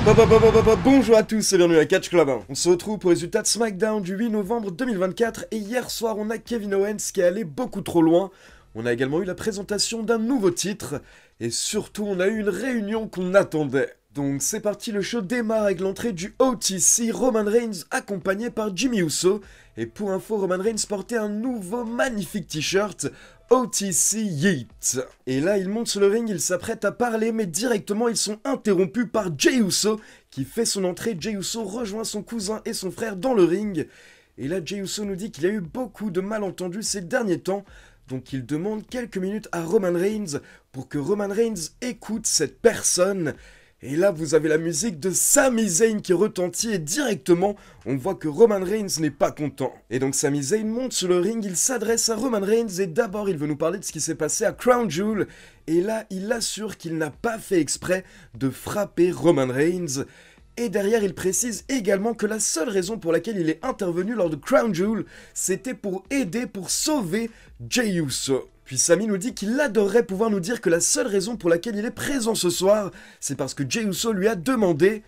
Bonjour à tous et bienvenue à Catch Club 1. On se retrouve pour le résultat de SmackDown du 8 novembre 2024 et hier soir on a Kevin Owens qui est allé beaucoup trop loin. On a également eu la présentation d'un nouveau titre et surtout on a eu une réunion qu'on attendait. Donc c'est parti, le show démarre avec l'entrée du OTC, Roman Reigns accompagné par Jimmy Uso. Et pour info, Roman Reigns portait un nouveau magnifique t-shirt OTC Yeet. Et là, il monte sur le ring, il s'apprête à parler, mais directement, ils sont interrompus par Jey Uso, qui fait son entrée. Jey Uso rejoint son cousin et son frère dans le ring. Et là, Jey Uso nous dit qu'il a eu beaucoup de malentendus ces derniers temps, donc il demande quelques minutes à Roman Reigns pour que Roman Reigns écoute cette personne. Et là, vous avez la musique de Sami Zayn qui retentit et directement, on voit que Roman Reigns n'est pas content. Et donc Sami Zayn monte sur le ring, il s'adresse à Roman Reigns et d'abord il veut nous parler de ce qui s'est passé à Crown Jewel. Et là, il assure qu'il n'a pas fait exprès de frapper Roman Reigns. Et derrière, il précise également que la seule raison pour laquelle il est intervenu lors de Crown Jewel, c'était pour aider, pour sauver Jey Uso. Puis Sami nous dit qu'il adorerait pouvoir nous dire que la seule raison pour laquelle il est présent ce soir, c'est parce que Jey Uso lui a demandé,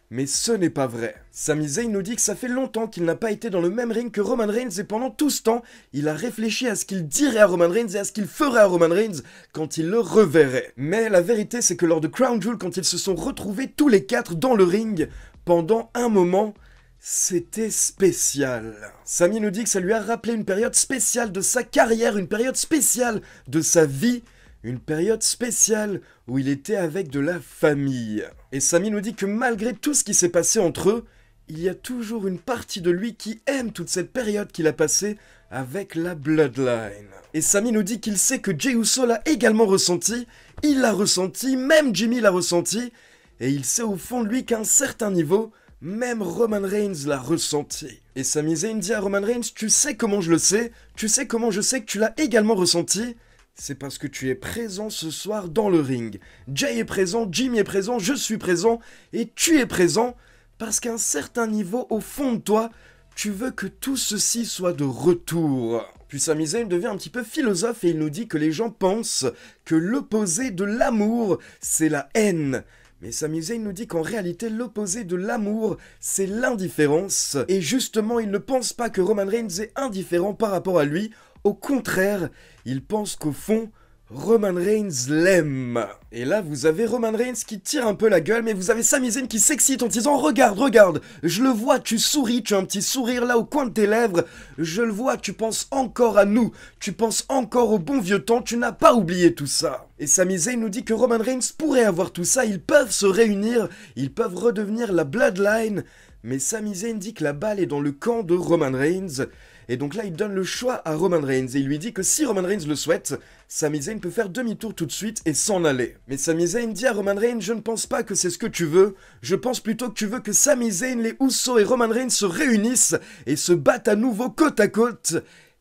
mais ce n'est pas vrai. Sami Zayn nous dit que ça fait longtemps qu'il n'a pas été dans le même ring que Roman Reigns et pendant tout ce temps, il a réfléchi à ce qu'il dirait à Roman Reigns et à ce qu'il ferait à Roman Reigns quand il le reverrait. Mais la vérité, c'est que lors de Crown Jewel, quand ils se sont retrouvés tous les quatre dans le ring, pendant un moment, c'était spécial. Sami nous dit que ça lui a rappelé une période spéciale de sa carrière, une période spéciale de sa vie, une période spéciale où il était avec de la famille. Et Sami nous dit que malgré tout ce qui s'est passé entre eux, il y a toujours une partie de lui qui aime toute cette période qu'il a passée avec la Bloodline. Et Sami nous dit qu'il sait que Jey Uso l'a également ressenti, il l'a ressenti, même Jimmy l'a ressenti, et il sait au fond de lui qu'à un certain niveau, même Roman Reigns l'a ressenti. Et Sami Zayn dit à Roman Reigns, tu sais comment je le sais, tu sais comment je sais que tu l'as également ressenti. C'est parce que tu es présent ce soir dans le ring. Jey est présent, Jimmy est présent, je suis présent, et tu es présent parce qu'à un certain niveau, au fond de toi, tu veux que tout ceci soit de retour. Puis Sami Zayn devient un petit peu philosophe et il nous dit que les gens pensent que l'opposé de l'amour, c'est la haine. Mais Sami Zayn nous dit qu'en réalité, l'opposé de l'amour, c'est l'indifférence. Et justement, il ne pense pas que Roman Reigns est indifférent par rapport à lui. Au contraire, il pense qu'au fond, Roman Reigns l'aime. Et là, vous avez Roman Reigns qui tire un peu la gueule, mais vous avez Sami Zayn qui s'excite en disant « Regarde, regarde, je le vois, tu souris, tu as un petit sourire là au coin de tes lèvres. Je le vois, tu penses encore à nous, tu penses encore au bon vieux temps, tu n'as pas oublié tout ça. » Et Sami Zayn nous dit que Roman Reigns pourrait avoir tout ça, ils peuvent se réunir, ils peuvent redevenir la Bloodline. Mais Sami Zayn dit que la balle est dans le camp de Roman Reigns. Et donc là, il donne le choix à Roman Reigns et il lui dit que si Roman Reigns le souhaite, Sami Zayn peut faire demi-tour tout de suite et s'en aller. Mais Sami Zayn dit à Roman Reigns, je ne pense pas que c'est ce que tu veux, je pense plutôt que tu veux que Sami Zayn, les Usos et Roman Reigns se réunissent et se battent à nouveau côte à côte.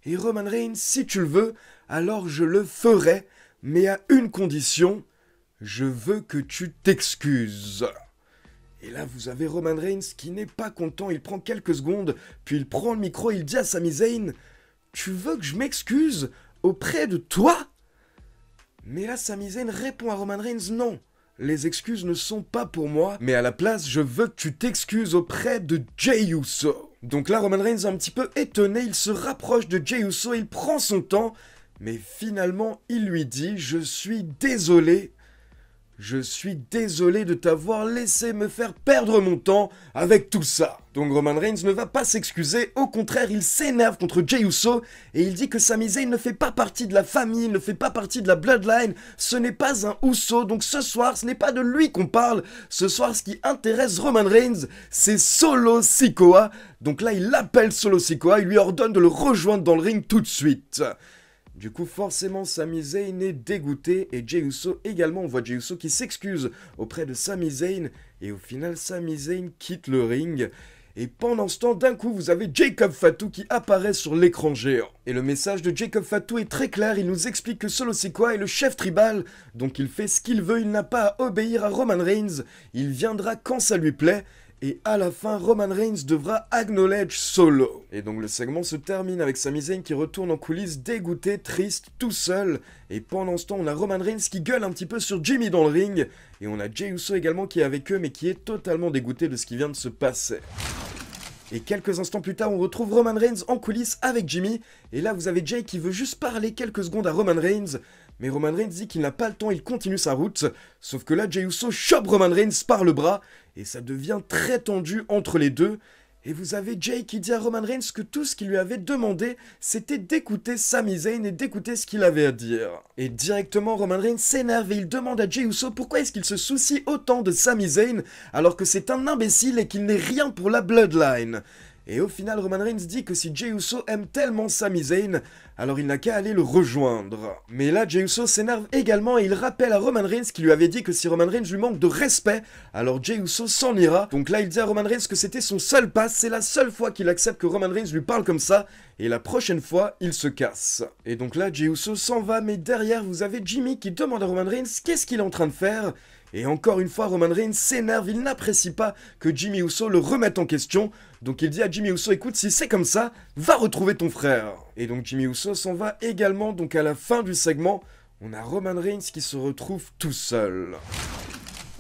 Et Roman Reigns, si tu le veux, alors je le ferai, mais à une condition, je veux que tu t'excuses. Et là, vous avez Roman Reigns qui n'est pas content, il prend quelques secondes, puis il prend le micro, il dit à Sami Zayn « Tu veux que je m'excuse auprès de toi ?» Mais là, Sami Zayn répond à Roman Reigns « Non, les excuses ne sont pas pour moi, mais à la place, je veux que tu t'excuses auprès de Jey Uso. » Donc là, Roman Reigns est un petit peu étonné, il se rapproche de Jey Uso, il prend son temps, mais finalement, il lui dit « Je suis désolé. Je suis désolé de t'avoir laissé me faire perdre mon temps avec tout ça. » Donc Roman Reigns ne va pas s'excuser, au contraire il s'énerve contre Jey Uso et il dit que Sami Zayn ne fait pas partie de la famille, ne fait pas partie de la Bloodline, ce n'est pas un Uso, donc ce soir ce n'est pas de lui qu'on parle, ce soir ce qui intéresse Roman Reigns c'est Solo Sikoa. Donc là il appelle Solo Sikoa, il lui ordonne de le rejoindre dans le ring tout de suite. Du coup, forcément, Sami Zayn est dégoûté et Jey Uso également. On voit Jey Uso qui s'excuse auprès de Sami Zayn et au final, Sami Zayn quitte le ring. Et pendant ce temps, d'un coup, vous avez Jacob Fatu qui apparaît sur l'écran géant. Et le message de Jacob Fatu est très clair, il nous explique que Solo Sikoa est le chef tribal, donc il fait ce qu'il veut, il n'a pas à obéir à Roman Reigns, il viendra quand ça lui plaît. Et à la fin, Roman Reigns devra acknowledge Solo. Et donc le segment se termine avec Sami Zayn qui retourne en coulisses dégoûté, triste, tout seul. Et pendant ce temps, on a Roman Reigns qui gueule un petit peu sur Jimmy dans le ring. Et on a Jey Uso également qui est avec eux mais qui est totalement dégoûté de ce qui vient de se passer. Et quelques instants plus tard, on retrouve Roman Reigns en coulisses avec Jimmy. Et là, vous avez Jey qui veut juste parler quelques secondes à Roman Reigns. Mais Roman Reigns dit qu'il n'a pas le temps, il continue sa route. Sauf que là, Jey Uso chope Roman Reigns par le bras. Et ça devient très tendu entre les deux. Et vous avez Jey qui dit à Roman Reigns que tout ce qu'il lui avait demandé, c'était d'écouter Sami Zayn et d'écouter ce qu'il avait à dire. Et directement, Roman Reigns s'énerve et il demande à Jey Uso pourquoi est-ce qu'il se soucie autant de Sami Zayn alors que c'est un imbécile et qu'il n'est rien pour la Bloodline. Et au final, Roman Reigns dit que si Jey Uso aime tellement Sami Zayn, alors il n'a qu'à aller le rejoindre. Mais là, Jey Uso s'énerve également et il rappelle à Roman Reigns qui lui avait dit que si Roman Reigns lui manque de respect, alors Jey Uso s'en ira. Donc là, il dit à Roman Reigns que c'était son seul pass, c'est la seule fois qu'il accepte que Roman Reigns lui parle comme ça, et la prochaine fois, il se casse. Et donc là, Jey Uso s'en va, mais derrière, vous avez Jimmy qui demande à Roman Reigns qu'est-ce qu'il est en train de faire. Et encore une fois, Roman Reigns s'énerve, il n'apprécie pas que Jimmy Uso le remette en question. Donc il dit à Jimmy Uso, écoute, si c'est comme ça, va retrouver ton frère. Et donc Jimmy Uso s'en va également, donc à la fin du segment, on a Roman Reigns qui se retrouve tout seul.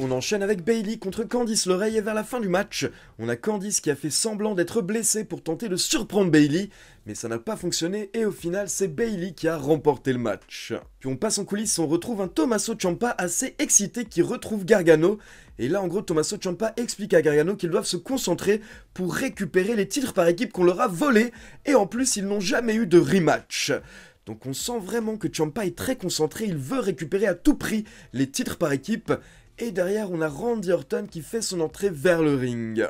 On enchaîne avec Bayley contre Candice LeRae et vers la fin du match, on a Candice qui a fait semblant d'être blessée pour tenter de surprendre Bayley, mais ça n'a pas fonctionné et au final c'est Bayley qui a remporté le match. Puis on passe en coulisses, on retrouve un Tommaso Ciampa assez excité qui retrouve Gargano, et là en gros Tommaso Ciampa explique à Gargano qu'ils doivent se concentrer pour récupérer les titres par équipe qu'on leur a volés, et en plus ils n'ont jamais eu de rematch. Donc on sent vraiment que Ciampa est très concentré, il veut récupérer à tout prix les titres par équipe. Et derrière, on a Randy Orton qui fait son entrée vers le ring.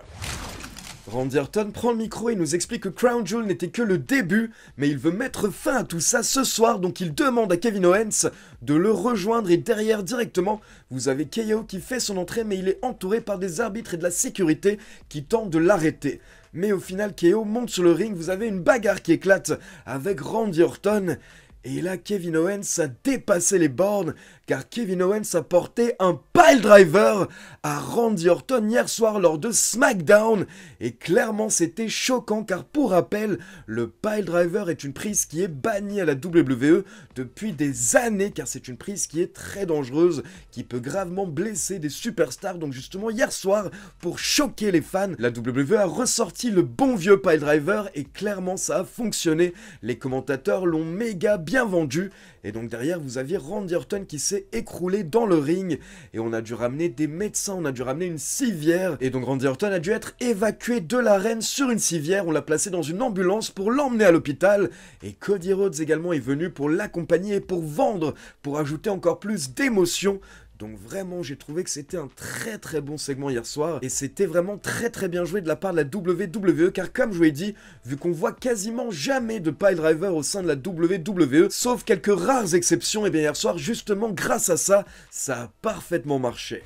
Randy Orton prend le micro et nous explique que Crown Jewel n'était que le début, mais il veut mettre fin à tout ça ce soir, donc il demande à Kevin Owens de le rejoindre et derrière directement, vous avez KO qui fait son entrée, mais il est entouré par des arbitres et de la sécurité qui tentent de l'arrêter. Mais au final, KO monte sur le ring, vous avez une bagarre qui éclate avec Randy Orton. Et là, Kevin Owens a dépassé les bornes, car Kevin Owens a porté un piledriver à Randy Orton hier soir lors de SmackDown. Et clairement, c'était choquant, car pour rappel, le piledriver est une prise qui est bannie à la WWE depuis des années, car c'est une prise qui est très dangereuse, qui peut gravement blesser des superstars. Donc justement, hier soir, pour choquer les fans, la WWE a ressorti le bon vieux piledriver, et clairement, ça a fonctionné. Les commentateurs l'ont méga bien vendu, et donc derrière vous aviez Randy Orton qui s'est écroulé dans le ring, et on a dû ramener des médecins, on a dû ramener une civière, et donc Randy Orton a dû être évacué de l'arène sur une civière, on l'a placé dans une ambulance pour l'emmener à l'hôpital, et Cody Rhodes également est venu pour l'accompagner et pour vendre, pour ajouter encore plus d'émotion. Donc vraiment, j'ai trouvé que c'était un très très bon segment hier soir, et c'était vraiment très très bien joué de la part de la WWE, car comme je vous l'ai dit, vu qu'on voit quasiment jamais de piledriver au sein de la WWE, sauf quelques rares exceptions, et bien hier soir, justement grâce à ça, ça a parfaitement marché.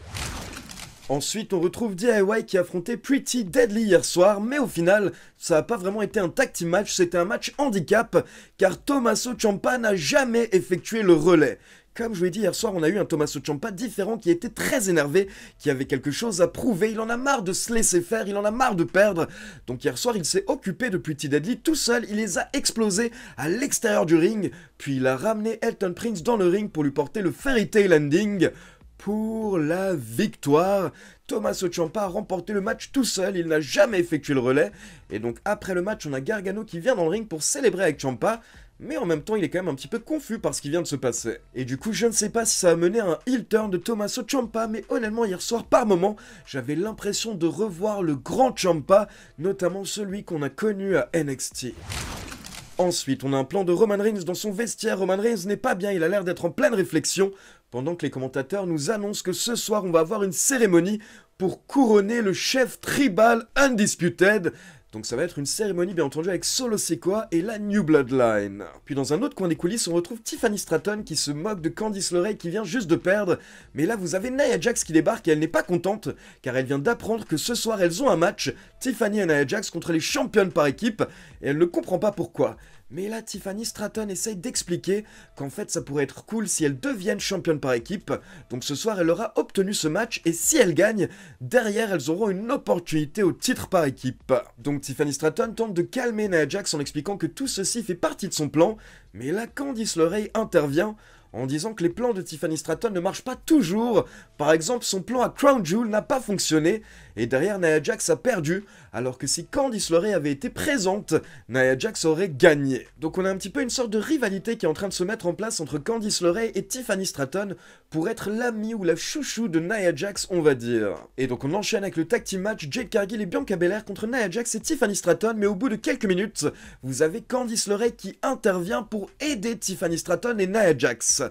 Ensuite, on retrouve DIY qui affrontait Pretty Deadly hier soir, mais au final, ça n'a pas vraiment été un tag team match, c'était un match handicap, car Tommaso Ciampa n'a jamais effectué le relais. Comme je vous l'ai dit hier soir, on a eu un Tommaso Ciampa différent qui était très énervé, qui avait quelque chose à prouver, il en a marre de se laisser faire, il en a marre de perdre. Donc hier soir, il s'est occupé de Pretty Deadly tout seul, il les a explosés à l'extérieur du ring, puis il a ramené Elton Prince dans le ring pour lui porter le Fairy Tail Ending. Pour la victoire, Tommaso Ciampa a remporté le match tout seul, il n'a jamais effectué le relais. Et donc après le match, on a Gargano qui vient dans le ring pour célébrer avec Ciampa. Mais en même temps, il est quand même un petit peu confus par ce qui vient de se passer. Et du coup, je ne sais pas si ça a mené à un heel turn de Tommaso Ciampa, mais honnêtement, hier soir, par moment, j'avais l'impression de revoir le grand Ciampa, notamment celui qu'on a connu à NXT. Ensuite, on a un plan de Roman Reigns dans son vestiaire. Roman Reigns n'est pas bien, il a l'air d'être en pleine réflexion, pendant que les commentateurs nous annoncent que ce soir, on va avoir une cérémonie pour couronner le chef tribal Undisputed. Donc ça va être une cérémonie bien entendu avec Solo Sikoa et la New Bloodline. Puis dans un autre coin des coulisses, on retrouve Tiffany Stratton qui se moque de Candice LeRae qui vient juste de perdre. Mais là vous avez Nia Jax qui débarque et elle n'est pas contente car elle vient d'apprendre que ce soir elles ont un match, Tiffany et Nia Jax contre les championnes par équipe, et elle ne comprend pas pourquoi. Mais là, Tiffany Stratton essaye d'expliquer qu'en fait ça pourrait être cool si elles deviennent championnes par équipe. Donc ce soir, elle aura obtenu ce match et si elles gagnent, derrière elles auront une opportunité au titre par équipe. Donc Tiffany Stratton tente de calmer Nia Jax en expliquant que tout ceci fait partie de son plan. Mais là, Candice LeRae intervient en disant que les plans de Tiffany Stratton ne marchent pas toujours. Par exemple, son plan à Crown Jewel n'a pas fonctionné, et derrière Nia Jax a perdu, alors que si Candice LeRae avait été présente, Nia Jax aurait gagné. Donc on a un petit peu une sorte de rivalité qui est en train de se mettre en place entre Candice LeRae et Tiffany Stratton pour être l'ami ou la chouchou de Nia Jax, on va dire. Et donc on enchaîne avec le tag team match Jade Cargill et Bianca Belair contre Nia Jax et Tiffany Stratton, mais au bout de quelques minutes, vous avez Candice LeRae qui intervient pour aider Tiffany Stratton et Nia Jax.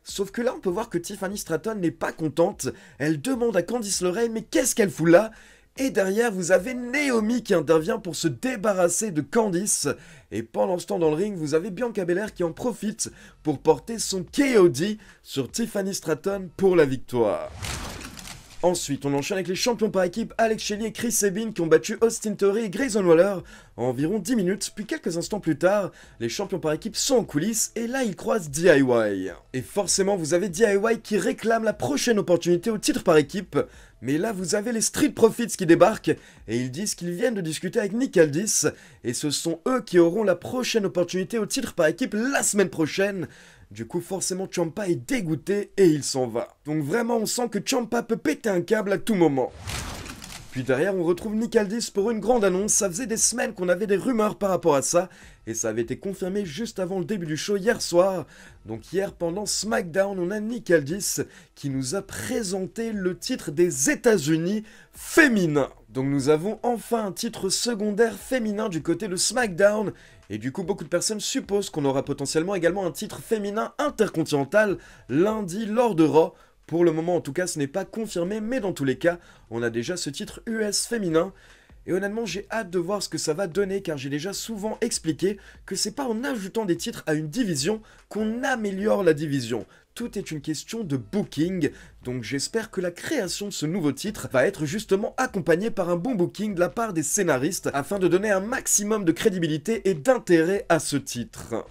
Sauf que là, on peut voir que Tiffany Stratton n'est pas contente. Elle demande à Candice LeRae, mais qu'est-ce qu'elle fout là? Et derrière, vous avez Naomi qui intervient pour se débarrasser de Candice. Et pendant ce temps dans le ring, vous avez Bianca Belair qui en profite pour porter son KOD sur Tiffany Stratton pour la victoire. Ensuite, on enchaîne avec les champions par équipe Alex Shelley et Chris Sabin qui ont battu Austin Theory et Grayson Waller en environ 10 minutes, puis quelques instants plus tard, les champions par équipe sont en coulisses et là ils croisent DIY. Et forcément, vous avez DIY qui réclame la prochaine opportunité au titre par équipe, mais là vous avez les Street Profits qui débarquent et ils disent qu'ils viennent de discuter avec Nick Aldis et ce sont eux qui auront la prochaine opportunité au titre par équipe la semaine prochaine. Du coup, forcément, Ciampa est dégoûté et il s'en va. Donc vraiment, on sent que Ciampa peut péter un câble à tout moment. Puis derrière, on retrouve Nick Aldis pour une grande annonce. Ça faisait des semaines qu'on avait des rumeurs par rapport à ça. Et ça avait été confirmé juste avant le début du show hier soir. Donc hier, pendant SmackDown, on a Nick Aldis qui nous a présenté le titre des États-Unis féminin. Donc nous avons enfin un titre secondaire féminin du côté de SmackDown. Et du coup, beaucoup de personnes supposent qu'on aura potentiellement également un titre féminin intercontinental lundi lors de Raw. Pour le moment, en tout cas, ce n'est pas confirmé, mais dans tous les cas, on a déjà ce titre US féminin. Et honnêtement, j'ai hâte de voir ce que ça va donner, car j'ai déjà souvent expliqué que c'est pas en ajoutant des titres à une division qu'on améliore la division. Tout est une question de booking, donc j'espère que la création de ce nouveau titre va être justement accompagnée par un bon booking de la part des scénaristes, afin de donner un maximum de crédibilité et d'intérêt à ce titre.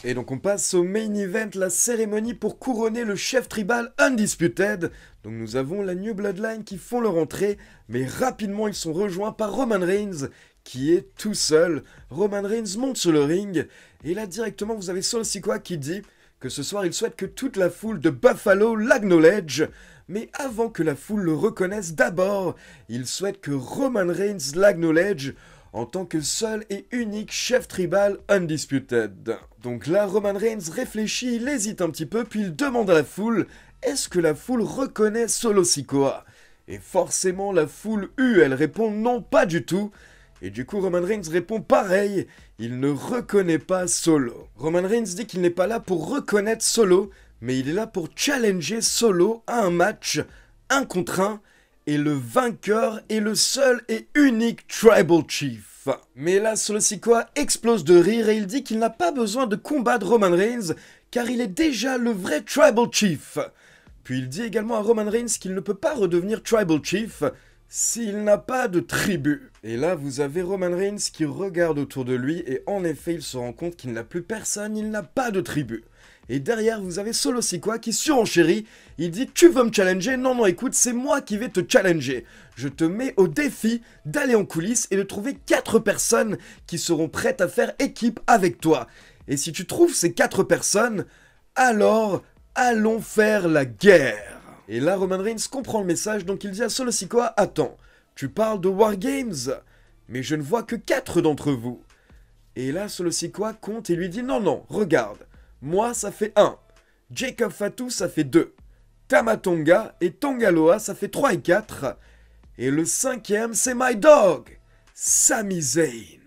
Et donc on passe au main event, la cérémonie pour couronner le chef tribal Undisputed. Donc nous avons la New Bloodline qui font leur entrée, mais rapidement ils sont rejoints par Roman Reigns, qui est tout seul. Roman Reigns monte sur le ring, et là directement vous avez Solo Sikoa qui dit que ce soir il souhaite que toute la foule de Buffalo l'acknowledge. Mais avant que la foule le reconnaisse d'abord, il souhaite que Roman Reigns l'acknowledge en tant que seul et unique chef tribal Undisputed. Donc là, Roman Reigns réfléchit, il hésite un petit peu, puis il demande à la foule « Est-ce que la foule reconnaît Solo Sikoa ?» Et forcément, la foule elle répond « Non, pas du tout ». Et du coup, Roman Reigns répond pareil, il ne reconnaît pas Solo. Roman Reigns dit qu'il n'est pas là pour reconnaître Solo, mais il est là pour challenger Solo à un match 1 contre 1, et le vainqueur est le seul et unique Tribal Chief. Mais là, Solo Sikoa explose de rire et il dit qu'il n'a pas besoin de combattre Roman Reigns, car il est déjà le vrai Tribal Chief. Puis il dit également à Roman Reigns qu'il ne peut pas redevenir Tribal Chief s'il n'a pas de tribu. Et là, vous avez Roman Reigns qui regarde autour de lui et en effet, il se rend compte qu'il n'a plus personne, il n'a pas de tribu. Et derrière, vous avez Solo Sikoa qui surenchérit. Il dit « Tu veux me challenger? Non, non, écoute, c'est moi qui vais te challenger. Je te mets au défi d'aller en coulisses et de trouver 4 personnes qui seront prêtes à faire équipe avec toi. Et si tu trouves ces 4 personnes, alors allons faire la guerre. » Et là, Roman Reigns comprend le message, donc il dit à Solo Sikoa « Attends, tu parles de War Games, mais je ne vois que 4 d'entre vous. » Et là, Solo Sikoa compte et lui dit « Non, non, regarde. Moi, ça fait 1. Jacob Fatu, ça fait 2. Tama Tonga et Tongaloa, ça fait 3 et 4. Et le 5e, c'est My Dog, Sami Zayn.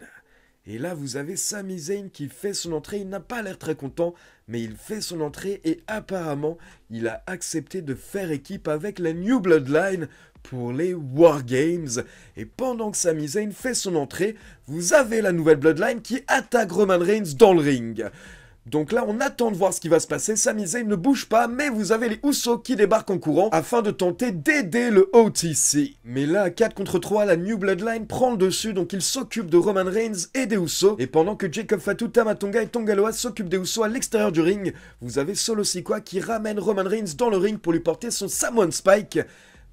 Et là, vous avez Sami Zayn qui fait son entrée. Il n'a pas l'air très content, mais il fait son entrée et apparemment, il a accepté de faire équipe avec la New Bloodline pour les War Games. Et pendant que Sami Zayn fait son entrée, vous avez la nouvelle Bloodline qui attaque Roman Reigns dans le ring. Donc là, on attend de voir ce qui va se passer. Sami Zayn ne bouge pas, mais vous avez les Usos qui débarquent en courant afin de tenter d'aider le OTC. Mais là, à 4 contre 3, la New Bloodline prend le dessus, donc il s'occupe de Roman Reigns et des Usos. Et pendant que Jacob Fatu, Tama Tonga et Tanga Loa s'occupent des Usos à l'extérieur du ring, vous avez Solo Sikoa qui ramène Roman Reigns dans le ring pour lui porter son Samoan Spike.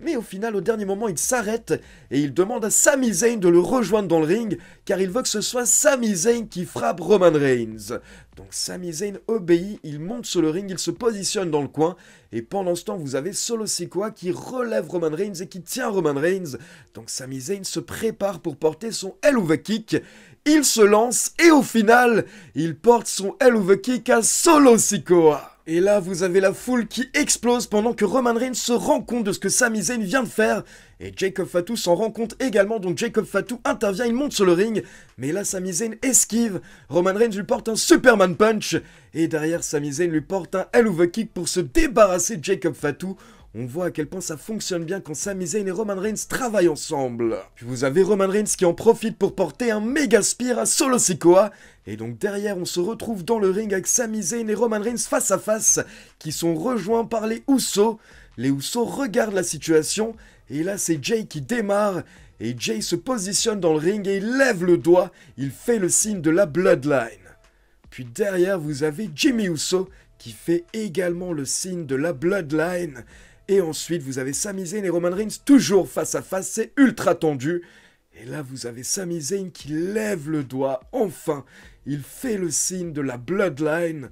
Mais au final, au dernier moment, il s'arrête et il demande à Sami Zayn de le rejoindre dans le ring, car il veut que ce soit Sami Zayn qui frappe Roman Reigns. Donc Sami Zayn obéit, il monte sur le ring, il se positionne dans le coin, et pendant ce temps, vous avez Solo Sikoa qui relève Roman Reigns et qui tient Roman Reigns. Donc Sami Zayn se prépare pour porter son Hell of a Kick. Il se lance et au final, il porte son Hell of a Kick à Solo Sikoa. Et là, vous avez la foule qui explose pendant que Roman Reigns se rend compte de ce que Sami Zayn vient de faire. Et Jacob Fatu s'en rend compte également, donc Jacob Fatu intervient, il monte sur le ring. Mais là, Sami Zayn esquive, Roman Reigns lui porte un Superman Punch. Et derrière, Sami Zayn lui porte un Hell of a Kick pour se débarrasser de Jacob Fatu. On voit à quel point ça fonctionne bien quand Sami Zayn et Roman Reigns travaillent ensemble. Puis vous avez Roman Reigns qui en profite pour porter un méga spear à Solo Sikoa. Et donc derrière, on se retrouve dans le ring avec Sami Zayn et Roman Reigns face à face, qui sont rejoints par les Usos. Les Usos regardent la situation, et là c'est Jay qui démarre. Et Jay se positionne dans le ring et il lève le doigt, il fait le signe de la Bloodline. Puis derrière, vous avez Jimmy Uso qui fait également le signe de la Bloodline. Et ensuite, vous avez Sami Zayn et Roman Reigns toujours face à face, c'est ultra tendu. Et là, vous avez Sami Zayn qui lève le doigt, enfin, il fait le signe de la Bloodline.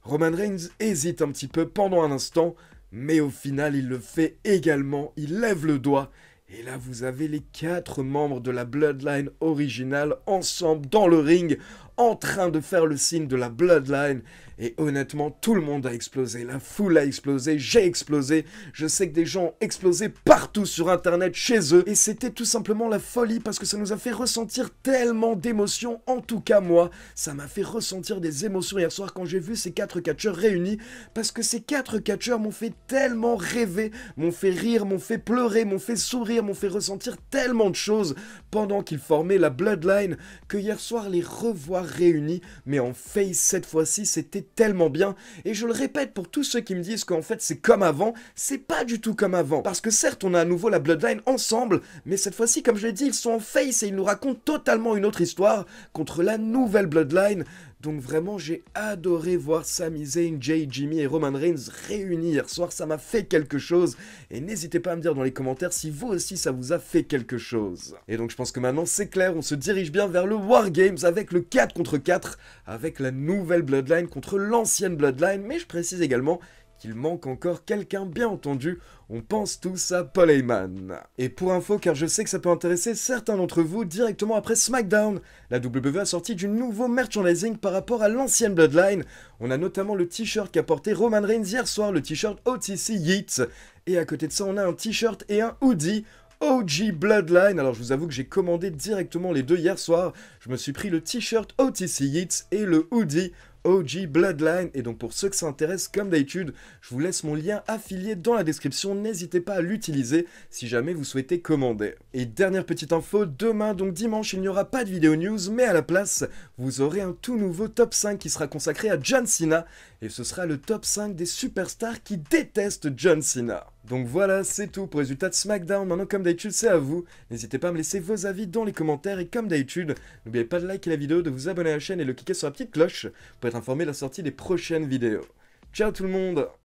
Roman Reigns hésite un petit peu pendant un instant, mais au final, il le fait également, il lève le doigt. Et là, vous avez les 4 membres de la Bloodline originale ensemble dans le ring, en train de faire le signe de la Bloodline. Et honnêtement, tout le monde a explosé, la foule a explosé, j'ai explosé. Je sais que des gens ont explosé partout sur internet, chez eux. Et c'était tout simplement la folie parce que ça nous a fait ressentir tellement d'émotions. En tout cas, moi, ça m'a fait ressentir des émotions hier soir quand j'ai vu ces 4 catcheurs réunis. Parce que ces 4 catcheurs m'ont fait tellement rêver, m'ont fait rire, m'ont fait pleurer, m'ont fait sourire, m'ont fait ressentir tellement de choses pendant qu'ils formaient la Bloodline, que hier soir, les revoir réunis, mais en face cette fois-ci, c'était tellement bien. Et je le répète pour tous ceux qui me disent qu'en fait c'est comme avant, c'est pas du tout comme avant. Parce que certes, on a à nouveau la Bloodline ensemble, mais cette fois-ci, comme je l'ai dit, ils sont en face et ils nous racontent totalement une autre histoire contre la nouvelle Bloodline. Donc vraiment, j'ai adoré voir Sami Zayn, Jay, Jimmy et Roman Reigns réunis hier soir. Ça m'a fait quelque chose. Et n'hésitez pas à me dire dans les commentaires si vous aussi ça vous a fait quelque chose. Et donc je pense que maintenant c'est clair, on se dirige bien vers le War Games avec le 4 contre 4, avec la nouvelle Bloodline contre l'ancienne Bloodline. Mais je précise également qu'il manque encore quelqu'un, bien entendu, on pense tous à Paul Heyman. Et pour info, car je sais que ça peut intéresser certains d'entre vous, directement après SmackDown, la WWE a sorti du nouveau merchandising par rapport à l'ancienne Bloodline. On a notamment le t-shirt qu'a porté Roman Reigns hier soir, le t-shirt OTC Yeet. Et à côté de ça, on a un t-shirt et un hoodie OG Bloodline. Alors je vous avoue que j'ai commandé directement les deux hier soir. Je me suis pris le t-shirt OTC Yeet et le hoodie OG Bloodline. Et donc pour ceux que ça intéresse, comme d'habitude, je vous laisse mon lien affilié dans la description. N'hésitez pas à l'utiliser si jamais vous souhaitez commander. Et dernière petite info, demain, donc dimanche, il n'y aura pas de vidéo news, mais à la place, vous aurez un tout nouveau top 5 qui sera consacré à John Cena. Et ce sera le top 5 des superstars qui détestent John Cena. Donc voilà, c'est tout pour le résultat de SmackDown. Maintenant, comme d'habitude, c'est à vous. N'hésitez pas à me laisser vos avis dans les commentaires. Et comme d'habitude, n'oubliez pas de liker la vidéo, de vous abonner à la chaîne et de cliquer sur la petite cloche pour être informé de la sortie des prochaines vidéos. Ciao tout le monde!